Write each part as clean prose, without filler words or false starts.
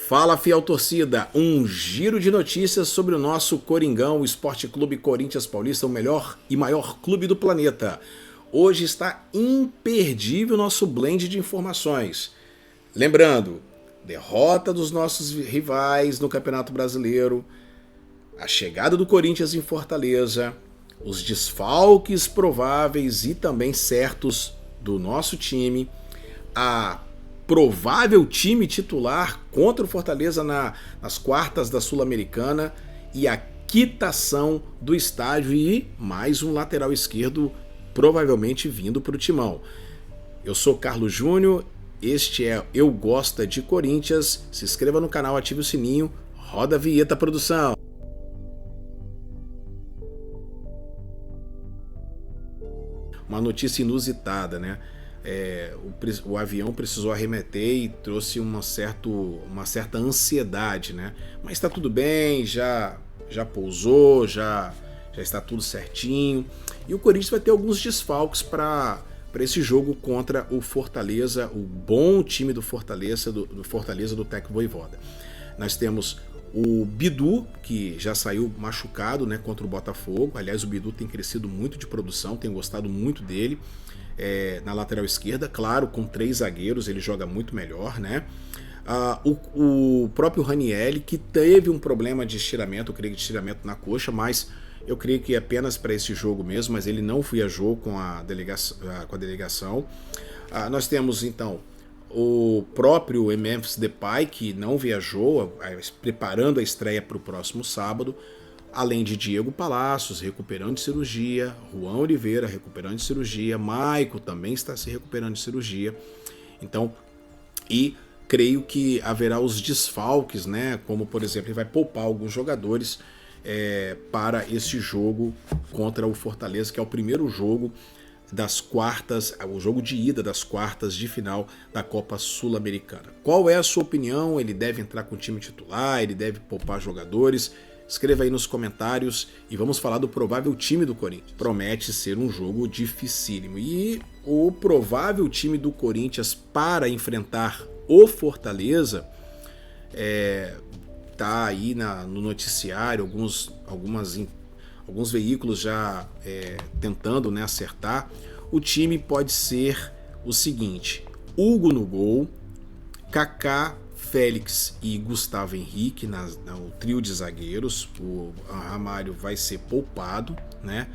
Fala, fiel torcida, um giro de notícias sobre o nosso Coringão, o Esporte Clube Corinthians Paulista, o melhor e maior clube do planeta. Hoje está imperdível o nosso blend de informações. Lembrando, derrota dos nossos rivais no Campeonato Brasileiro, a chegada do Corinthians em Fortaleza, os desfalques prováveis e também certos do nosso time, a provável time titular contra o Fortaleza nas quartas da Sul-Americana e a quitação do estádio e mais um lateral esquerdo provavelmente vindo para o timão. Eu sou Carlos Júnior, este é Eu Gosta de Corinthians. Se inscreva no canal, ative o sininho, roda a vinheta, produção. Uma notícia inusitada, né? O avião precisou arremeter e trouxe uma certa ansiedade, né? Mas está tudo bem, já pousou, já está tudo certinho. E o Corinthians vai ter alguns desfalques para esse jogo contra o Fortaleza, o bom time do Fortaleza, do técnico Vojvoda. Nós temos o Bidu, que já saiu machucado, né, contra o Botafogo. Aliás, o Bidu tem crescido muito de produção, tenho gostado muito dele. Na lateral esquerda, claro, com 3 zagueiros ele joga muito melhor, né? O próprio Ranieri, que teve um problema de estiramento, eu creio que de estiramento na coxa, mas eu creio que é apenas para esse jogo mesmo, mas ele não viajou com a delegação. Nós temos então o próprio Memphis Depay, que não viajou, preparando a estreia para o próximo sábado. Além de Diego Palacios, recuperando de cirurgia, Juan Oliveira, recuperando de cirurgia, Maico também está se recuperando de cirurgia. Então, e creio que haverá os desfalques, né? Como, por exemplo, ele vai poupar alguns jogadores para esse jogo contra o Fortaleza, que é o primeiro jogo das quartas, o jogo de ida das quartas de final da Copa Sul-Americana. Qual é a sua opinião? Ele deve entrar com o time titular? Ele deve poupar jogadores? Escreva aí nos comentários e vamos falar do provável time do Corinthians. Promete ser um jogo dificílimo. E o provável time do Corinthians para enfrentar o Fortaleza tá aí no noticiário, alguns veículos já tentando, né, acertar. O time pode ser o seguinte: Hugo no gol, Kaká, Félix e Gustavo Henrique no trio de zagueiros. O Ramalho vai ser poupado, né?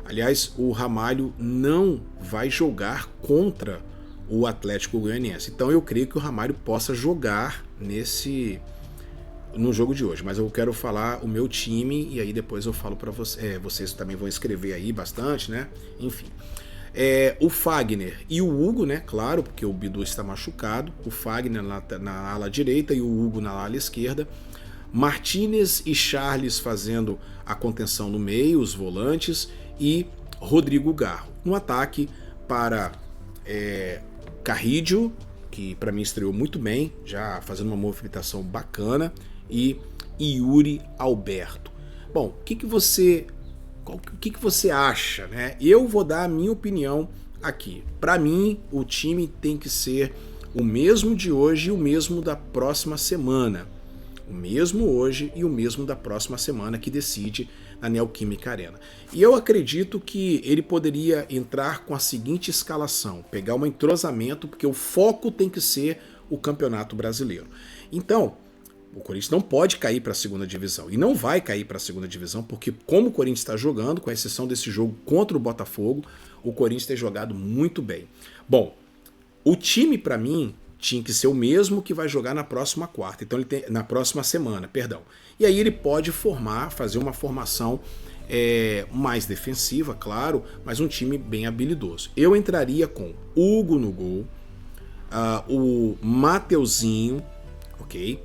Aliás, o Ramalho não vai jogar contra o Atlético Goianiense. Então eu creio que o Ramalho possa jogar no jogo de hoje. Mas eu quero falar o meu time e aí depois eu falo para vocês também vão escrever aí bastante, né? Enfim. O Fagner e o Hugo, né? Claro, porque o Bidu está machucado. O Fagner na ala direita e o Hugo na ala esquerda. Martínez e Charles fazendo a contenção no meio, os volantes. E Rodrigo Garro. No ataque para Carrídio, que para mim estreou muito bem, já fazendo uma movimentação bacana. E Yuri Alberto. Bom, o que você acha, né? Eu vou dar a minha opinião aqui. Para mim, o time tem que ser o mesmo de hoje e o mesmo da próxima semana. O mesmo hoje e o mesmo da próxima semana, que decide na Neoquímica Arena. E eu acredito que ele poderia entrar com a seguinte escalação: pegar um entrosamento, porque o foco tem que ser o Campeonato Brasileiro. Então, o Corinthians não pode cair para a segunda divisão. E não vai cair para a segunda divisão, porque como o Corinthians está jogando, com exceção desse jogo contra o Botafogo, o Corinthians tem jogado muito bem. Bom, o time para mim tinha que ser o mesmo que vai jogar na próxima quarta. Então na próxima semana, perdão. E aí ele pode fazer uma formação mais defensiva, claro, mas um time bem habilidoso. Eu entraria com Hugo no gol, o Mateuzinho, ok?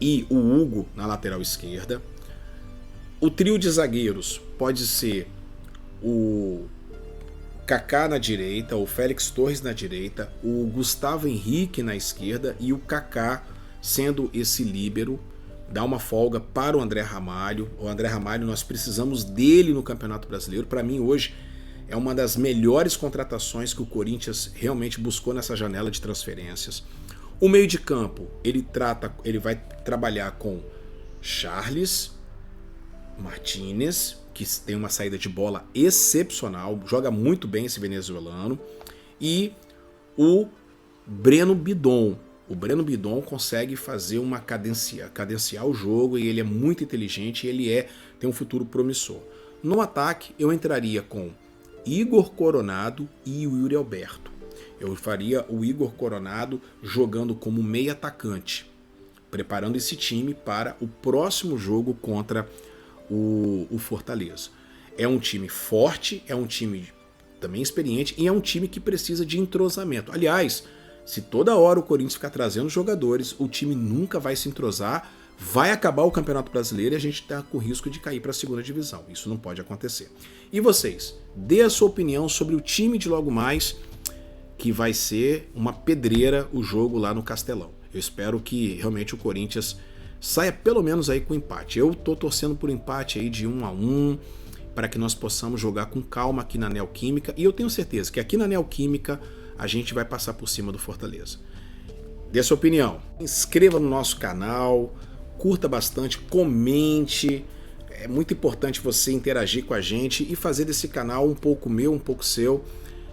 E o Hugo na lateral esquerda. O trio de zagueiros pode ser o Kaká na direita, o Félix Torres na direita, o Gustavo Henrique na esquerda e o Kaká sendo esse líbero. Dá uma folga para o André Ramalho. O André Ramalho, nós precisamos dele no Campeonato Brasileiro. Para mim hoje é uma das melhores contratações que o Corinthians realmente buscou nessa janela de transferências. O meio de campo, ele vai trabalhar com Charles Martínez, que tem uma saída de bola excepcional, joga muito bem esse venezuelano, e o Breno Bidon. O Breno Bidon consegue fazer uma cadenciar o jogo, e ele é muito inteligente, e ele tem um futuro promissor. No ataque, eu entraria com Igor Coronado e o Yuri Alberto. Eu faria o Igor Coronado jogando como meio atacante, preparando esse time para o próximo jogo contra o Fortaleza. É um time forte, é um time também experiente e é um time que precisa de entrosamento. Aliás, se toda hora o Corinthians ficar trazendo jogadores, o time nunca vai se entrosar, vai acabar o Campeonato Brasileiro e a gente está com risco de cair para a segunda divisão. Isso não pode acontecer. E vocês? Dê a sua opinião sobre o time de logo mais, que vai ser uma pedreira o jogo lá no Castelão. Eu espero que realmente o Corinthians saia pelo menos aí com empate. Eu tô torcendo por empate aí de 1-1, para que nós possamos jogar com calma aqui na Neoquímica, e eu tenho certeza que aqui na Neoquímica a gente vai passar por cima do Fortaleza. Dê a sua opinião. Se inscreva no nosso canal, curta bastante, comente. É muito importante você interagir com a gente e fazer desse canal um pouco meu, um pouco seu,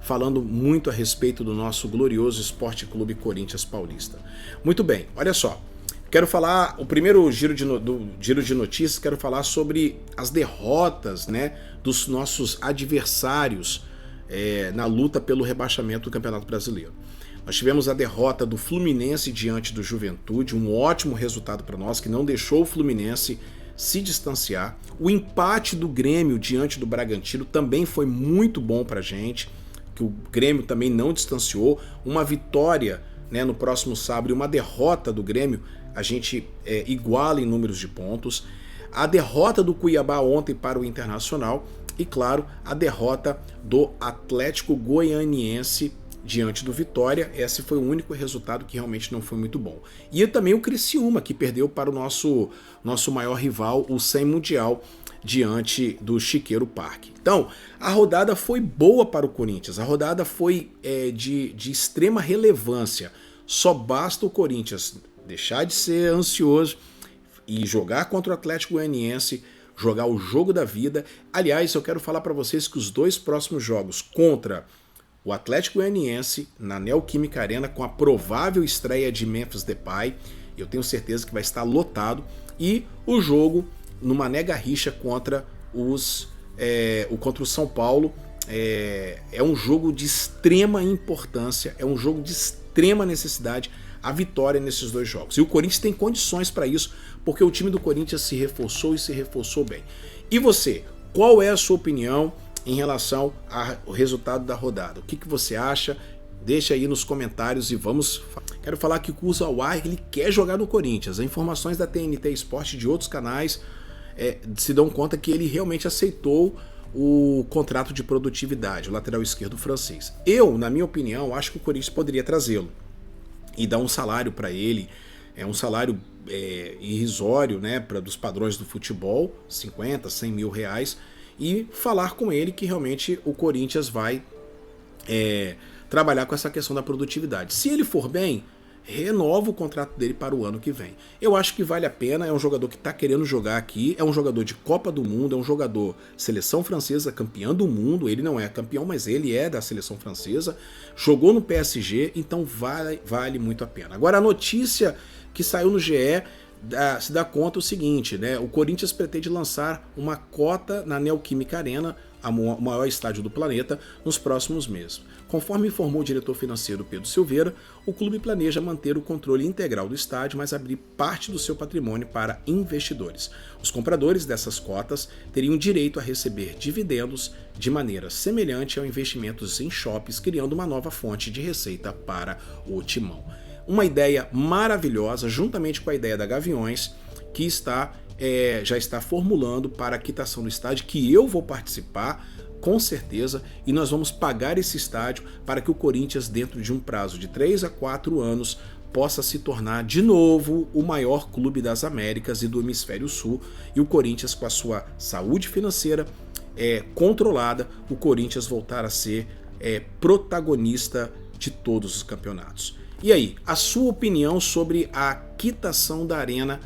falando muito a respeito do nosso glorioso Esporte Clube Corinthians Paulista. Muito bem, olha só. Quero falar, o primeiro giro de notícias, quero falar sobre as derrotas, né, dos nossos adversários na luta pelo rebaixamento do Campeonato Brasileiro. Nós tivemos a derrota do Fluminense diante do Juventude, um ótimo resultado para nós, que não deixou o Fluminense se distanciar. O empate do Grêmio diante do Bragantino também foi muito bom para a gente, que o Grêmio também não distanciou. Uma vitória, né, no próximo sábado e uma derrota do Grêmio, a gente iguala em números de pontos. A derrota do Cuiabá ontem para o Internacional e, claro, a derrota do Atlético Goianiense diante do Vitória. Esse foi o único resultado que realmente não foi muito bom. E também o Criciúma, que perdeu para o nosso maior rival, o Sem Mundial, diante do Chiqueiro Parque. Então, a rodada foi boa para o Corinthians, a rodada foi de extrema relevância. Só basta o Corinthians deixar de ser ansioso e jogar contra o Atlético Goianiense, jogar o jogo da vida. Aliás, eu quero falar para vocês que os dois próximos jogos contra o Atlético Goianiense na Neoquímica Arena, com a provável estreia de Memphis Depay, eu tenho certeza que vai estar lotado, e o jogo no Mané Garrincha contra o São Paulo é um jogo de extrema importância, é um jogo de extrema necessidade, a vitória nesses dois jogos. E o Corinthians tem condições para isso, porque o time do Corinthians se reforçou e se reforçou bem. E você, qual é a sua opinião em relação ao resultado da rodada? O que você acha? Deixa aí nos comentários e vamos... Quero falar que o Kurzawa, ele quer jogar no Corinthians. As informações da TNT Esporte e de outros canais se dão conta que ele realmente aceitou o contrato de produtividade, o lateral esquerdo francês. Eu, na minha opinião, acho que o Corinthians poderia trazê-lo e dar um salário para ele, um salário irrisório, né, dos padrões do futebol, 50, 100 mil reais, e falar com ele que realmente o Corinthians vai trabalhar com essa questão da produtividade. Se ele for bem, renova o contrato dele para o ano que vem. Eu acho que vale a pena, é um jogador que está querendo jogar aqui, é um jogador de Copa do Mundo, é um jogador seleção francesa, campeão do mundo, ele não é campeão, mas ele é da seleção francesa, jogou no PSG, então vale muito a pena. Agora a notícia que saiu no GE se dá conta o seguinte, né? O Corinthians pretende lançar uma cota na Neoquímica Arena, o maior estádio do planeta, nos próximos meses. Conforme informou o diretor financeiro Pedro Silveira, o clube planeja manter o controle integral do estádio, mas abrir parte do seu patrimônio para investidores. Os compradores dessas cotas teriam direito a receber dividendos de maneira semelhante ao investimentos em shoppings, criando uma nova fonte de receita para o Timão. Uma ideia maravilhosa, juntamente com a ideia da Gaviões, que já está formulando para a quitação do estádio, que eu vou participar, com certeza, e nós vamos pagar esse estádio para que o Corinthians, dentro de um prazo de 3 a 4 anos, possa se tornar de novo o maior clube das Américas e do Hemisfério Sul, e o Corinthians, com a sua saúde financeira controlada, o Corinthians voltar a ser protagonista de todos os campeonatos. E aí, a sua opinião sobre a quitação da Arena?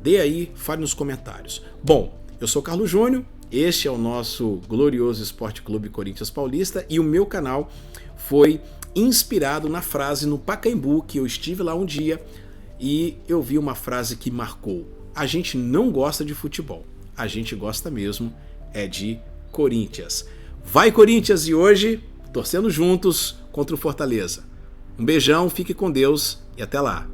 Dê aí, fale nos comentários. Bom, eu sou Carlos Júnior, este é o nosso glorioso Esporte Clube Corinthians Paulista e o meu canal foi inspirado na frase no Pacaembu, que eu estive lá um dia e eu vi uma frase que marcou: a gente não gosta de futebol, a gente gosta mesmo é de Corinthians. Vai Corinthians, e hoje torcendo juntos contra o Fortaleza. Um beijão, fique com Deus e até lá.